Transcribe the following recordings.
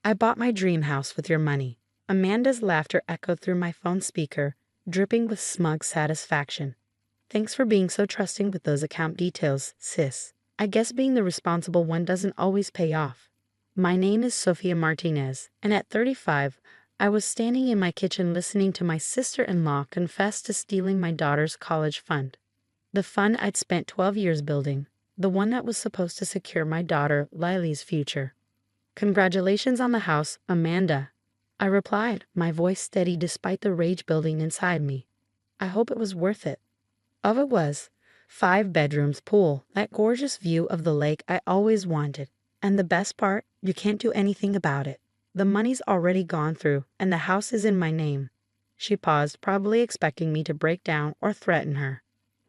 I bought my dream house with your money. Amanda's laughter echoed through my phone speaker, dripping with smug satisfaction. Thanks for being so trusting with those account details, sis. I guess being the responsible one doesn't always pay off. My name is Sophia Martinez, and at 35, I was standing in my kitchen listening to my sister-in-law confess to stealing my daughter's college fund. The fund I'd spent 12 years building, the one that was supposed to secure my daughter Lily's future. Congratulations on the house, Amanda. I replied, my voice steady despite the rage building inside me. I hope it was worth it. Oh, it was. 5 bedrooms, pool, that gorgeous view of the lake I always wanted. And the best part, you can't do anything about it. The money's already gone through, and the house is in my name. She paused, probably expecting me to break down or threaten her.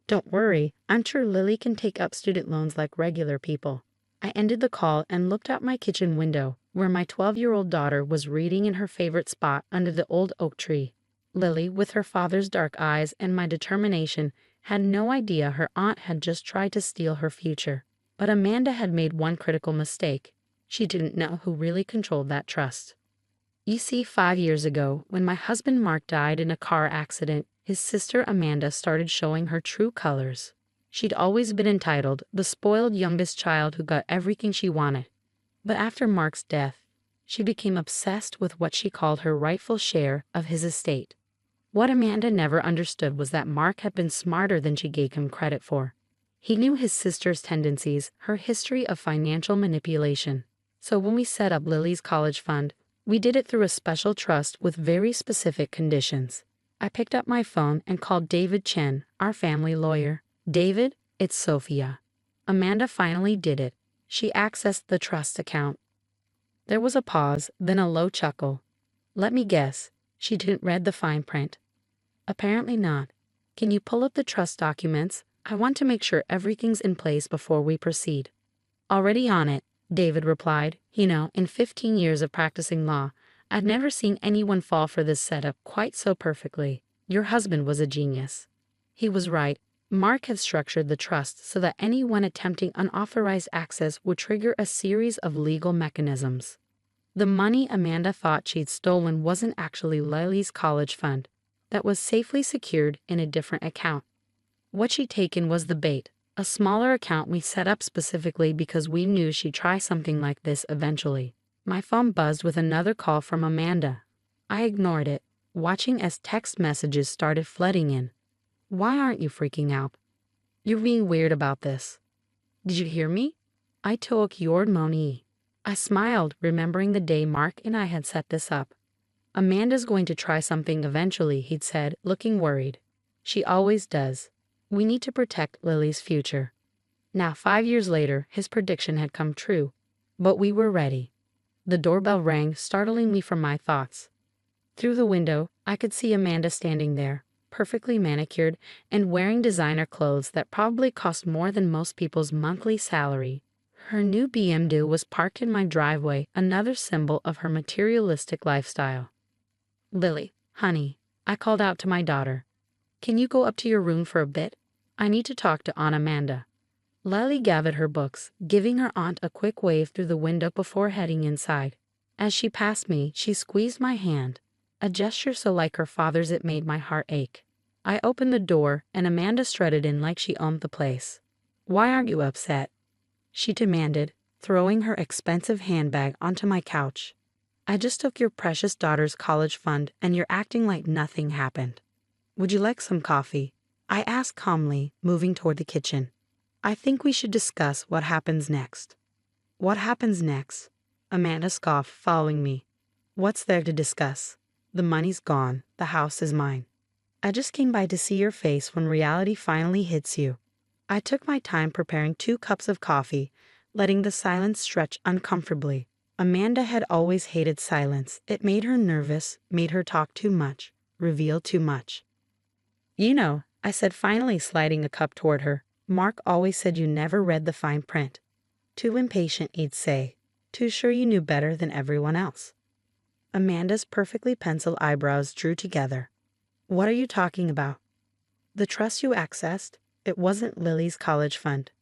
Don't worry, I'm sure Lily can take up student loans like regular people. I ended the call and looked out my kitchen window, where my 12-year-old daughter was reading in her favorite spot under the old oak tree. Lily, with her father's dark eyes and my determination, had no idea her aunt had just tried to steal her future. But Amanda had made one critical mistake. She didn't know who really controlled that trust. You see, 5 years ago, when my husband Mark died in a car accident, his sister Amanda started showing her true colors. She'd always been entitled, the spoiled youngest child who got everything she wanted. But after Mark's death, she became obsessed with what she called her rightful share of his estate. What Amanda never understood was that Mark had been smarter than she gave him credit for. He knew his sister's tendencies, her history of financial manipulation. So when we set up Lily's college fund, we did it through a special trust with very specific conditions. I picked up my phone and called David Chen, our family lawyer. David, it's Sophia. Amanda finally did it. She accessed the trust account. There was a pause, then a low chuckle. Let me guess, she didn't read the fine print. Apparently not. Can you pull up the trust documents? I want to make sure everything's in place before we proceed. Already on it, David replied. You know, in 15 years of practicing law, I'd never seen anyone fall for this setup quite so perfectly. Your husband was a genius. He was right. Mark had structured the trust so that anyone attempting unauthorized access would trigger a series of legal mechanisms. The money Amanda thought she'd stolen wasn't actually Lily's college fund. That was safely secured in a different account. What she'd taken was the bait, a smaller account we set up specifically because we knew she'd try something like this eventually. My phone buzzed with another call from Amanda. I ignored it, watching as text messages started flooding in. Why aren't you freaking out? You're being weird about this. Did you hear me? I took your money. I smiled, remembering the day Mark and I had set this up. Amanda's going to try something eventually, he'd said, looking worried. She always does. We need to protect Lily's future. Now, 5 years later, his prediction had come true. But we were ready. The doorbell rang, startling me from my thoughts. Through the window, I could see Amanda standing there, perfectly manicured and wearing designer clothes that probably cost more than most people's monthly salary. Her new BMW was parked in my driveway, another symbol of her materialistic lifestyle. Lily, honey, I called out to my daughter. Can you go up to your room for a bit? I need to talk to Aunt Amanda. Lily gathered her books, giving her aunt a quick wave through the window before heading inside. As she passed me, she squeezed my hand, a gesture so like her father's it made my heart ache. I opened the door, and Amanda strutted in like she owned the place. Why aren't you upset? She demanded, throwing her expensive handbag onto my couch. I just took your precious daughter's college fund, and you're acting like nothing happened. Would you like some coffee? I asked calmly, moving toward the kitchen. I think we should discuss what happens next. What happens next? Amanda scoffed, following me. What's there to discuss? The money's gone. The house is mine. I just came by to see your face when reality finally hits you. I took my time preparing 2 cups of coffee, letting the silence stretch uncomfortably. Amanda had always hated silence. It made her nervous, made her talk too much, reveal too much. You know, I said, finally sliding a cup toward her. Mark always said you never read the fine print. Too impatient, he'd say. Too sure you knew better than everyone else. Amanda's perfectly penciled eyebrows drew together. What are you talking about? The trust you accessed, it wasn't Lily's college fund.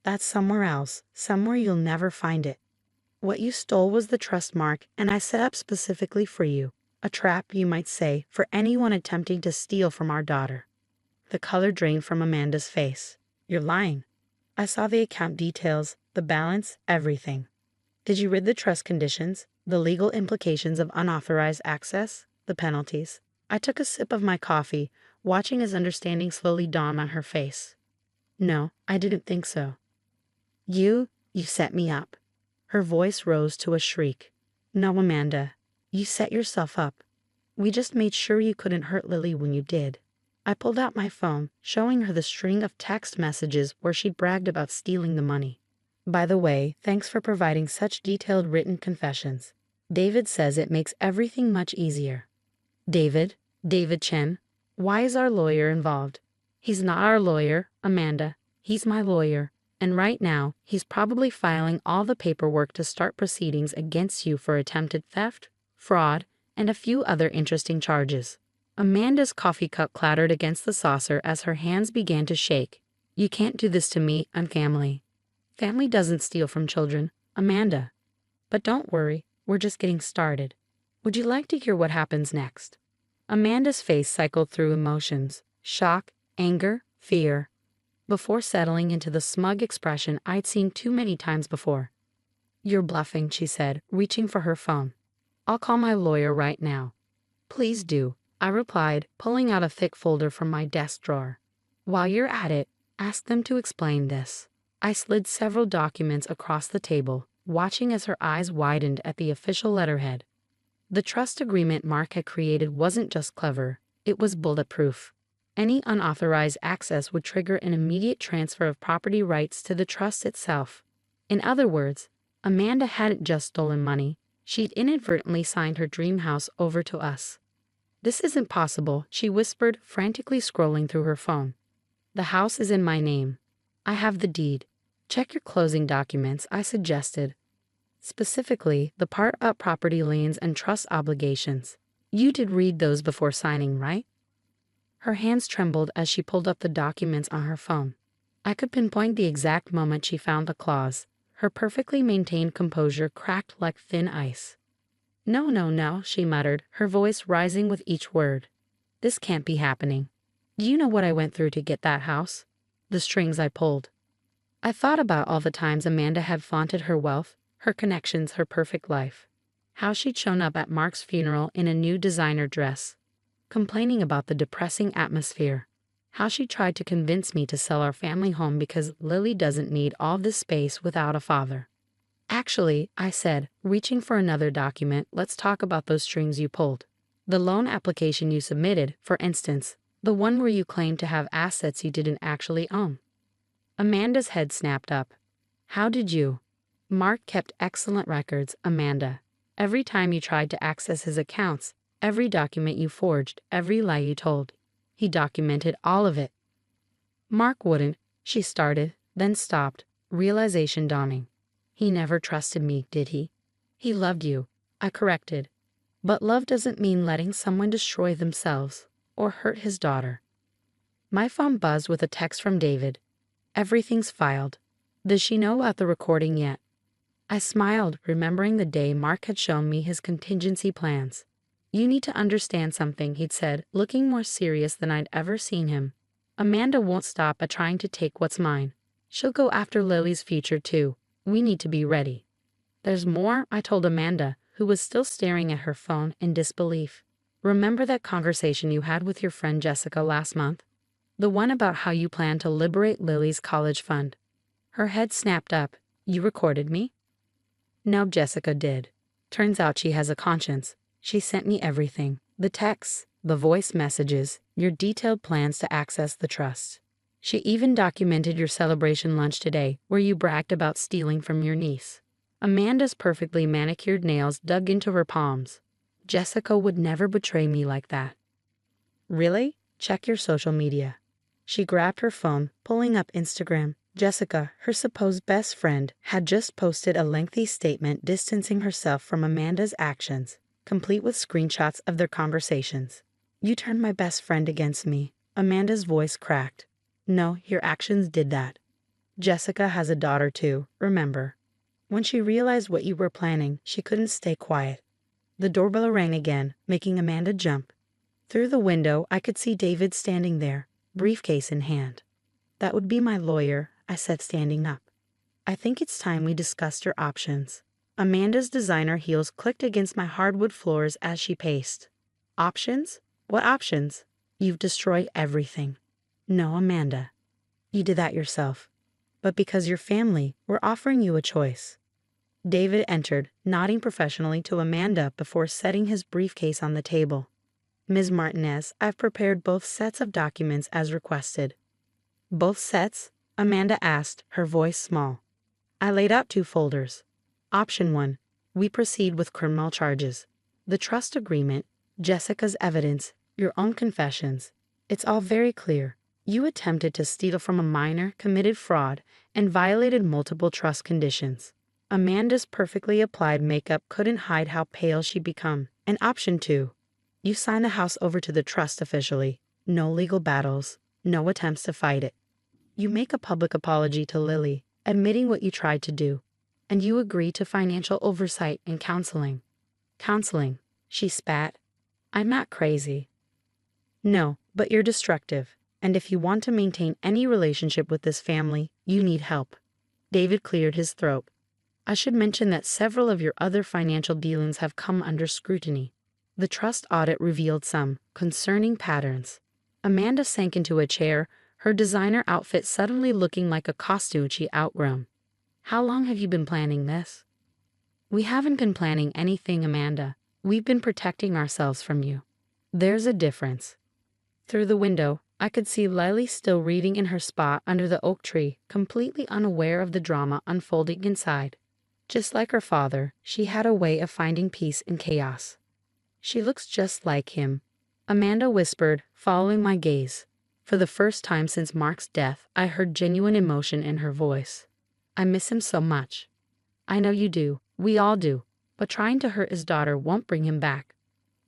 That's somewhere else, somewhere you'll never find it. What you stole was the trust, Mark, and I set up specifically for you. A trap, you might say, for anyone attempting to steal from our daughter." The color drained from Amanda's face. "You're lying." "I saw the account details, the balance, everything." "Did you read the trust conditions, the legal implications of unauthorized access, the penalties?" I took a sip of my coffee, watching as understanding slowly dawned on her face. "No, I didn't think so." You set me up." Her voice rose to a shriek. "No, Amanda, you set yourself up. We just made sure you couldn't hurt Lily when you did." I pulled out my phone, showing her the string of text messages where she'd bragged about stealing the money. "By the way, thanks for providing such detailed written confessions. David says it makes everything much easier." "David? David Chen? Why is our lawyer involved?" "He's not our lawyer, Amanda. He's my lawyer. And right now, he's probably filing all the paperwork to start proceedings against you for attempted theft, fraud, and a few other interesting charges." Amanda's coffee cup clattered against the saucer as her hands began to shake. "You can't do this to me. I'm family." "Family doesn't steal from children, Amanda." "But don't worry, we're just getting started. Would you like to hear what happens next?" Amanda's face cycled through emotions: shock, anger, fear, before settling into the smug expression I'd seen too many times before. "You're bluffing," she said, reaching for her phone. "I'll call my lawyer right now." "Please do," I replied, pulling out a thick folder from my desk drawer. "While you're at it, ask them to explain this." I slid several documents across the table, watching as her eyes widened at the official letterhead. The trust agreement Mark had created wasn't just clever, it was bulletproof. Any unauthorized access would trigger an immediate transfer of property rights to the trust itself. In other words, Amanda hadn't just stolen money, she'd inadvertently signed her dream house over to us. "This isn't possible," she whispered, frantically scrolling through her phone. "The house is in my name. I have the deed. Check your closing documents," I suggested. "Specifically, the part about property liens and trust obligations. You did read those before signing, right?" Her hands trembled as she pulled up the documents on her phone. I could pinpoint the exact moment she found the clause. Her perfectly maintained composure cracked like thin ice. "No, no, no," she muttered, her voice rising with each word. "This can't be happening. You know what I went through to get that house? The strings I pulled." I thought about all the times Amanda had flaunted her wealth, her connections, her perfect life. How she'd shown up at Mark's funeral in a new designer dress, complaining about the depressing atmosphere. How she tried to convince me to sell our family home because Lily doesn't need all this space without a father. "Actually," I said, reaching for another document, "let's talk about those strings you pulled. The loan application you submitted, for instance, the one where you claimed to have assets you didn't actually own." Amanda's head snapped up. "How did you?" "Mark kept excellent records, Amanda. Every time you tried to access his accounts, every document you forged, every lie you told, he documented all of it." "Mark wouldn't," she started, then stopped, realization dawning. "He never trusted me, did he?" "He loved you," I corrected. "But love doesn't mean letting someone destroy themselves or hurt his daughter." My phone buzzed with a text from David. "Everything's filed. Does she know about the recording yet?" I smiled, remembering the day Mark had shown me his contingency plans. "You need to understand something," he'd said, looking more serious than I'd ever seen him. "Amanda won't stop at trying to take what's mine. She'll go after Lily's future too. We need to be ready." "There's more," I told Amanda, who was still staring at her phone in disbelief. "Remember that conversation you had with your friend Jessica last month? The one about how you plan to liberate Lily's college fund." Her head snapped up. "You recorded me?" "No, Jessica did. Turns out she has a conscience. She sent me everything. The texts, the voice messages, your detailed plans to access the trust. She even documented your celebration lunch today, where you bragged about stealing from your niece." Amanda's perfectly manicured nails dug into her palms. "Jessica would never betray me like that." "Really? Check your social media." She grabbed her phone, pulling up Instagram. Jessica, her supposed best friend, had just posted a lengthy statement distancing herself from Amanda's actions, complete with screenshots of their conversations. "You turned my best friend against me." Amanda's voice cracked. "No, your actions did that. Jessica has a daughter too, remember." When she realized what you were planning, she couldn't stay quiet. The doorbell rang again, making Amanda jump. Through the window, I could see David standing there, briefcase in hand. "That would be my lawyer," I said, standing up. "I think it's time we discussed your options." Amanda's designer heels clicked against my hardwood floors as she paced. "Options? What options? You've destroyed everything." "No, Amanda. You did that yourself. But because you're family, we're offering you a choice." David entered, nodding professionally to Amanda before setting his briefcase on the table. "Ms. Martinez, I've prepared both sets of documents as requested." "Both sets?" Amanda asked, her voice small. I laid out 2 folders. Option 1. We proceed with criminal charges. The trust agreement, Jessica's evidence, your own confessions. It's all very clear. You attempted to steal from a minor, committed fraud, and violated multiple trust conditions. Amanda's perfectly applied makeup couldn't hide how pale she'd become. And option 2. You sign the house over to the trust officially. No legal battles. No attempts to fight it. You make a public apology to Lily, admitting what you tried to do. And you agree to financial oversight and counseling. Counseling, she spat. I'm not crazy. No, but you're destructive. And if you want to maintain any relationship with this family, you need help. David cleared his throat. I should mention that several of your other financial dealings have come under scrutiny. The trust audit revealed some concerning patterns. Amanda sank into a chair, her designer outfit suddenly looking like a costume she'd outgrown. How long have you been planning this? We haven't been planning anything, Amanda. We've been protecting ourselves from you. There's a difference. Through the window, I could see Lily still reading in her spot under the oak tree, completely unaware of the drama unfolding inside. Just like her father, she had a way of finding peace in chaos. She looks just like him, Amanda whispered, following my gaze. For the first time since Mark's death, I heard genuine emotion in her voice. I miss him so much. I know you do, we all do, but trying to hurt his daughter won't bring him back.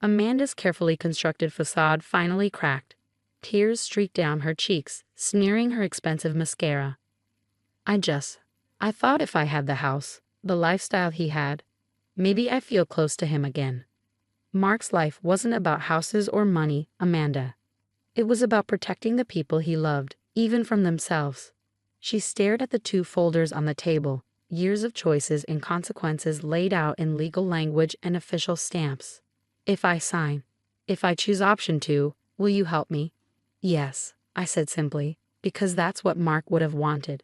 Amanda's carefully constructed facade finally cracked. Tears streaked down her cheeks, smearing her expensive mascara. I thought if I had the house, the lifestyle he had, maybe I feel close to him again. Mark's life wasn't about houses or money, Amanda. It was about protecting the people he loved, even from themselves. She stared at the 2 folders on the table, years of choices and consequences laid out in legal language and official stamps. If I choose option 2, will you help me? Yes, I said simply, because that's what Mark would have wanted.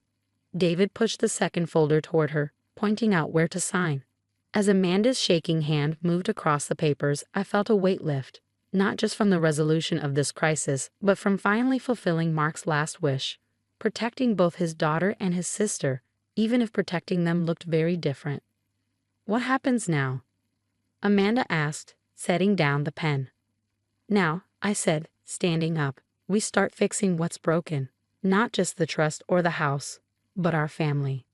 David pushed the second folder toward her, pointing out where to sign. As Amanda's shaking hand moved across the papers, I felt a weight lift, not just from the resolution of this crisis, but from finally fulfilling Mark's last wish, protecting both his daughter and his sister, even if protecting them looked very different. What happens now? Amanda asked, setting down the pen. Now, I said, standing up, we start fixing what's broken, not just the trust or the house, but our family.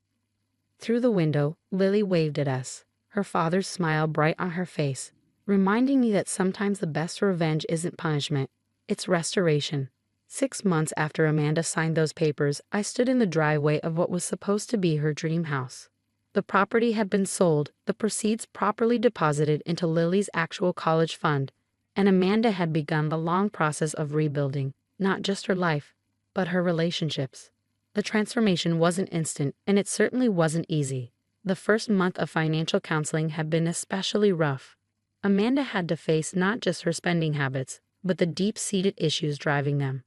Through the window, Lily waved at us, her father's smile bright on her face, reminding me that sometimes the best revenge isn't punishment, it's restoration. 6 months after Amanda signed those papers, I stood in the driveway of what was supposed to be her dream house. The property had been sold, the proceeds properly deposited into Lily's actual college fund, and Amanda had begun the long process of rebuilding, not just her life, but her relationships. The transformation wasn't instant, and it certainly wasn't easy. The first month of financial counseling had been especially rough. Amanda had to face not just her spending habits, but the deep-seated issues driving them.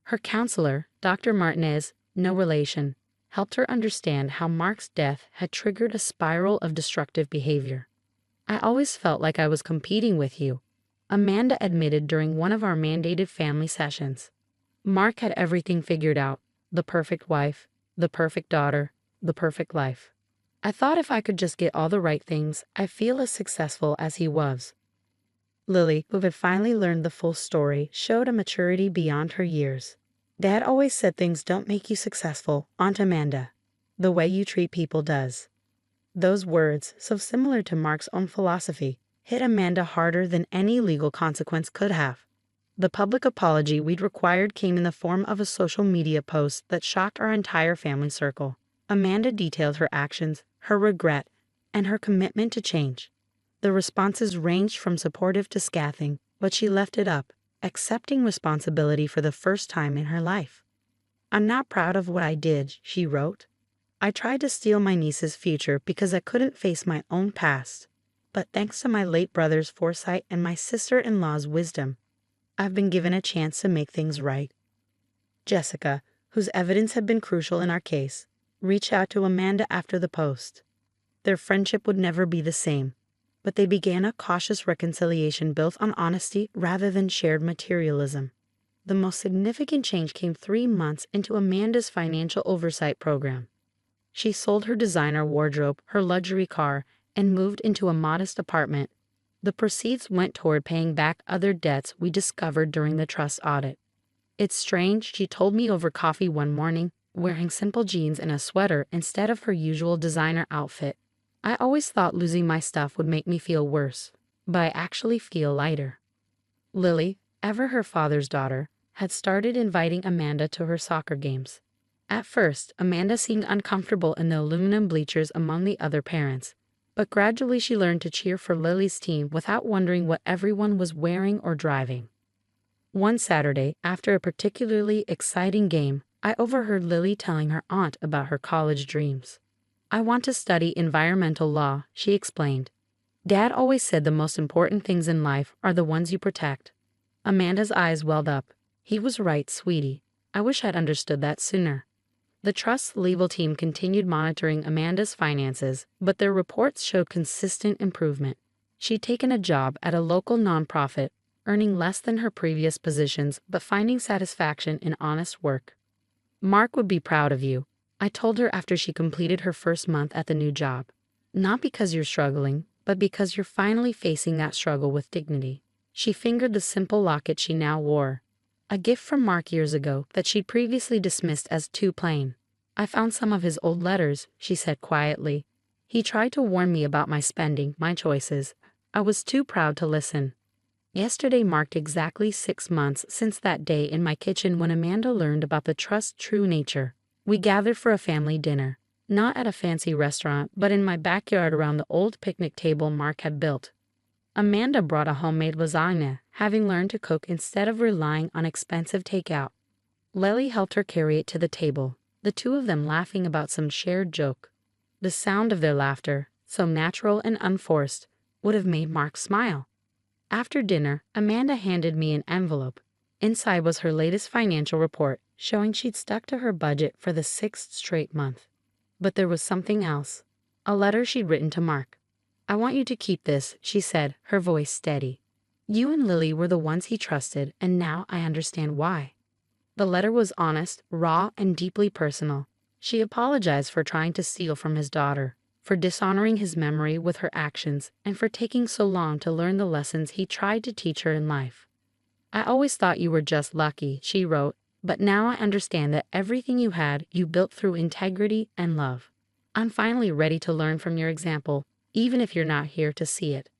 Her counselor, Dr. Martinez, no relation, helped her understand how Mark's death had triggered a spiral of destructive behavior. I always felt like I was competing with you, Amanda admitted during one of our mandated family sessions. Mark had everything figured out, the perfect wife, the perfect daughter, the perfect life. I thought if I could just get all the right things, I'd feel as successful as he was. Lily, who had finally learned the full story, showed a maturity beyond her years. Dad always said things don't make you successful, Aunt Amanda. The way you treat people does. Those words, so similar to Mark's own philosophy, hit Amanda harder than any legal consequence could have. The public apology we'd required came in the form of a social media post that shocked our entire family circle. Amanda detailed her actions, her regret, and her commitment to change. The responses ranged from supportive to scathing, but she left it up, accepting responsibility for the first time in her life. "I'm not proud of what I did," she wrote. "I tried to steal my niece's future because I couldn't face my own past. But thanks to my late brother's foresight and my sister-in-law's wisdom, I've been given a chance to make things right." Jessica, whose evidence had been crucial in our case, reached out to Amanda after the post. Their friendship would never be the same, but they began a cautious reconciliation built on honesty rather than shared materialism. The most significant change came 3 months into Amanda's financial oversight program. She sold her designer wardrobe, her luxury car, and moved into a modest apartment. The proceeds went toward paying back other debts we discovered during the trust audit. "It's strange," she told me over coffee one morning, wearing simple jeans and a sweater instead of her usual designer outfit. "I always thought losing my stuff would make me feel worse, but I actually feel lighter." Lily, ever her father's daughter, had started inviting Amanda to her soccer games. At first, Amanda seemed uncomfortable in the aluminum bleachers among the other parents, but gradually she learned to cheer for Lily's team without wondering what everyone was wearing or driving. One Saturday, after a particularly exciting game, I overheard Lily telling her aunt about her college dreams. "I want to study environmental law," she explained. "Dad always said the most important things in life are the ones you protect." Amanda's eyes welled up. "He was right, sweetie. I wish I'd understood that sooner." The trust's legal team continued monitoring Amanda's finances, but their reports showed consistent improvement. She'd taken a job at a local nonprofit, earning less than her previous positions but finding satisfaction in honest work. "Mark would be proud of you," I told her after she completed her first month at the new job. "Not because you're struggling, but because you're finally facing that struggle with dignity." She fingered the simple locket she now wore, a gift from Mark years ago that she'd previously dismissed as too plain. "I found some of his old letters," she said quietly. "He tried to warn me about my spending, my choices. I was too proud to listen." Yesterday marked exactly 6 months since that day in my kitchen when Amanda learned about the trust's true nature. We gathered for a family dinner, not at a fancy restaurant, but in my backyard around the old picnic table Mark had built. Amanda brought a homemade lasagna, having learned to cook instead of relying on expensive takeout. Lily helped her carry it to the table, the two of them laughing about some shared joke. The sound of their laughter, so natural and unforced, would have made Mark smile. After dinner, Amanda handed me an envelope. Inside was her latest financial report, showing she'd stuck to her budget for the 6th straight month. But there was something else. A letter she'd written to Mark. "I want you to keep this," she said, her voice steady. "You and Lily were the ones he trusted, and now I understand why." The letter was honest, raw, and deeply personal. She apologized for trying to steal from his daughter, for dishonoring his memory with her actions, and for taking so long to learn the lessons he tried to teach her in life. "I always thought you were just lucky," she wrote, "but now I understand that everything you had, you built through integrity and love. I'm finally ready to learn from your example, even if you're not here to see it."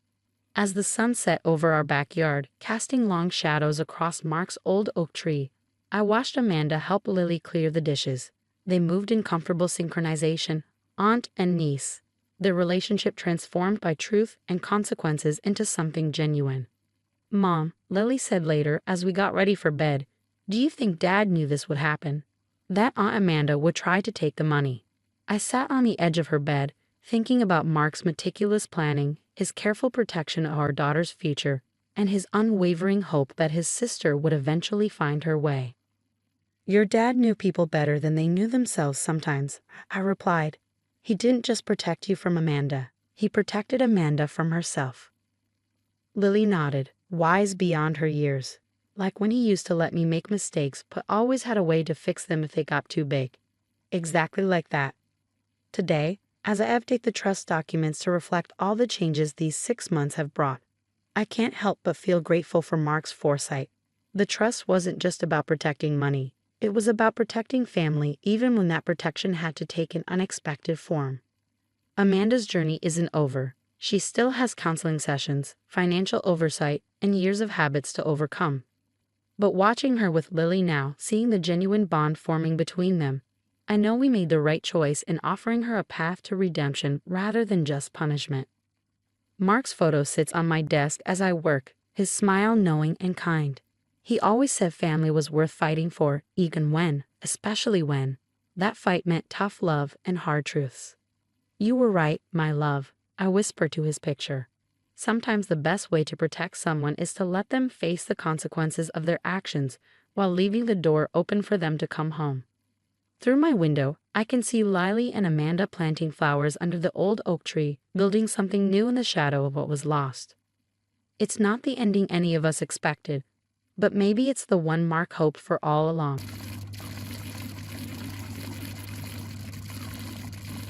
As the sun set over our backyard, casting long shadows across Mark's old oak tree, I watched Amanda help Lily clear the dishes. They moved in comfortable synchronization, aunt and niece, their relationship transformed by truth and consequences into something genuine. "Mom," Lily said later as we got ready for bed, "do you think Dad knew this would happen? That Aunt Amanda would try to take the money." I sat on the edge of her bed, thinking about Mark's meticulous planning, his careful protection of our daughter's future, and his unwavering hope that his sister would eventually find her way. "Your dad knew people better than they knew themselves sometimes," I replied. "He didn't just protect you from Amanda. He protected Amanda from herself." Lily nodded, wise beyond her years. "Like when he used to let me make mistakes but always had a way to fix them if they got too big." Exactly like that. Today, as I update the trust documents to reflect all the changes these 6 months have brought, I can't help but feel grateful for Mark's foresight. The trust wasn't just about protecting money. It was about protecting family, even when that protection had to take an unexpected form. Amanda's journey isn't over. She still has counseling sessions, financial oversight, and years of habits to overcome. But watching her with Lily now, seeing the genuine bond forming between them, I know we made the right choice in offering her a path to redemption rather than just punishment. Mark's photo sits on my desk as I work, his smile knowing and kind. He always said family was worth fighting for, especially when, that fight meant tough love and hard truths. You were right, my love, I whispered to his picture. Sometimes the best way to protect someone is to let them face the consequences of their actions while leaving the door open for them to come home. Through my window, I can see Lily and Amanda planting flowers under the old oak tree, building something new in the shadow of what was lost. It's not the ending any of us expected, but maybe it's the one Mark hoped for all along.